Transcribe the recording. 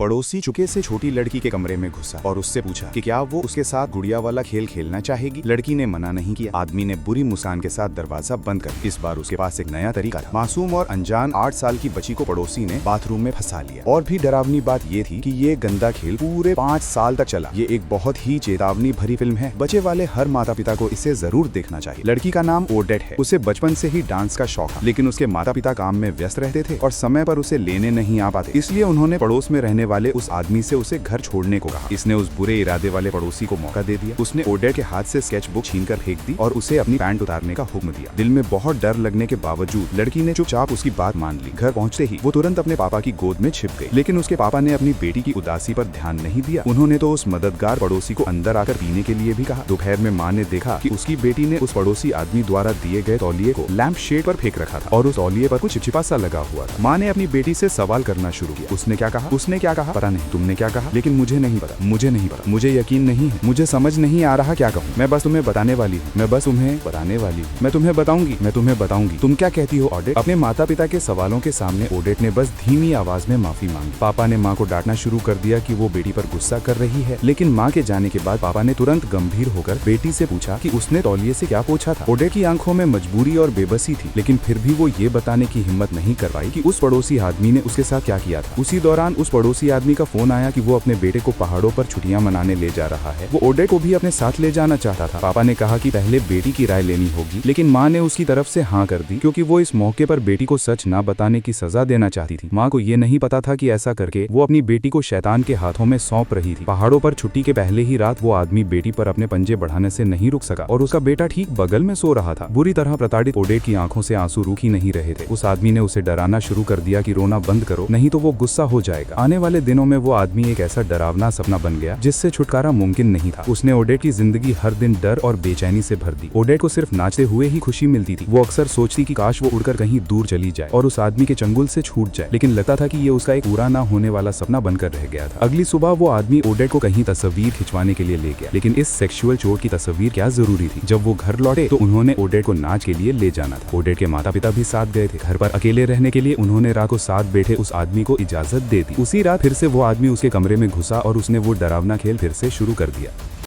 पड़ोसी चुपके से छोटी लड़की के कमरे में घुसा और उससे पूछा कि क्या वो उसके साथ गुड़िया वाला खेल खेलना चाहेगी। लड़की ने मना नहीं किया। आदमी ने बुरी मुस्कान के साथ दरवाजा बंद कर दिया। इस बार उसके पास एक नया तरीका था। मासूम और अनजान 8 साल की बच्ची को पड़ोसी ने बाथरूम में फंसा लिया। और भी डरावनी बात ये थी कि ये गंदा खेल पूरे 5 साल तक चला। ये एक बहुत ही चेतावनी भरी फिल्म है। बच्चे वाले हर माता पिता को इसे जरूर देखना चाहिए। लड़की का नाम ओडेट है। उसे बचपन से ही डांस का शौक था, लेकिन उसके माता पिता काम में व्यस्त रहते थे और समय पर उसे लेने नहीं आ पाते। इसलिए उन्होंने पड़ोस में रहने वाले उस आदमी से उसे घर छोड़ने को कहा। इसने उस बुरे इरादे वाले पड़ोसी को मौका दे दिया। उसने ओडेट के हाथ से स्केच बुक छीन कर फेंक दी और उसे अपनी पैंट उतारने का हुक्म दिया। दिल में बहुत डर लगने के बावजूद लड़की ने चुपचाप उसकी बात मान ली। घर पहुंचते ही वो तुरंत अपने पापा की गोद में छिप गई, लेकिन उसके पापा ने अपनी बेटी की उदासी पर ध्यान नहीं दिया। उन्होंने तो उस मददगार पड़ोसी को अंदर आकर पीने के लिए भी कहा। दोपहर में माँ ने देखा कि उसकी बेटी ने उस पड़ोसी आदमी द्वारा दिए गए तौलिए को लैंप शेड पर फेंक रखा था और उस तौलिए पर कुछ चिपचिपा सा लगा हुआ था। माँ ने अपनी बेटी से सवाल करना शुरू किया। उसने क्या कहा पता नहीं। तुमने क्या कहा? लेकिन मुझे नहीं पता, मुझे यकीन नहीं है, मुझे समझ नहीं आ रहा क्या कहूँ। मैं बस तुम्हें बताने वाली हूँ, मैं तुम्हें बताऊंगी। तुम क्या कहती हो ओडेट? अपने माता पिता के सवालों के सामने ओडेट ने बस धीमी आवाज में माफी मांगी। पापा ने माँ को डांटना शुरू कर दिया कि वो बेटी पर गुस्सा कर रही है, लेकिन माँ के जाने के बाद पापा ने तुरंत गंभीर होकर बेटी से पूछा कि उसने तौलिए से क्या पोंछा था। ओडेट की आंखों में मजबूरी और बेबसी थी, लेकिन फिर भी वो ये बताने की हिम्मत नहीं कर पाई कि उस पड़ोसी आदमी ने उसके साथ क्या किया था। उसी दौरान उस पड़ोसी आदमी का फोन आया कि वो अपने बेटे को पहाड़ों पर छुट्टियां मनाने ले जा रहा है। वो ओडेट को भी अपने साथ ले जाना चाहता था। पापा ने कहा कि पहले बेटी की राय लेनी होगी, लेकिन माँ ने उसकी तरफ से हाँ कर दी, क्योंकि वो इस मौके पर बेटी को सच न बताने की सजा देना चाहती थी। माँ को ये नहीं पता था कि ऐसा करके वो अपनी बेटी को शैतान के हाथों में सौंप रही थी। पहाड़ों पर छुट्टी के पहले ही रात वो आदमी बेटी पर अपने पंजे बढ़ाने से नहीं रुक सका और उसका बेटा ठीक बगल में सो रहा था। बुरी तरह प्रताड़ित ओडेट की आंखों से आंसू रुक ही नहीं रहे थे। उस आदमी ने उसे डराना शुरू कर दिया कि रोना बंद करो, नहीं तो वो गुस्सा हो जाएगा। आने वाले दिनों में वो आदमी एक ऐसा डरावना सपना बन गया जिससे छुटकारा मुमकिन नहीं था। उसने ओडेट की जिंदगी हर दिन डर और बेचैनी से भर दी। ओडेट को सिर्फ नाचते हुए ही खुशी मिलती थी। वो अक्सर सोचती कि काश वो उड़कर कहीं दूर चली जाए और उस आदमी के चंगुल से छूट जाए, लेकिन लगता था कि ये उसका एक पूरा ना होने वाला सपना बनकर रह गया था। अगली सुबह वो आदमी ओडेट को कहीं तस्वीर खिंचवाने के लिए ले गया, लेकिन इस सेक्सुअल चोट की तस्वीर क्या जरूरी थी। जब वो घर लौटे तो उन्होंने ओडेट को नाच के लिए ले जाना था। ओडेट के माता पिता भी साथ गए थे। घर पर अकेले रहने के लिए उन्होंने रात को साथ बैठे उस आदमी को इजाजत दे दी। उसी रात फिर से वो आदमी उसके कमरे में घुसा और उसने वो डरावना खेल फिर से शुरू कर दिया।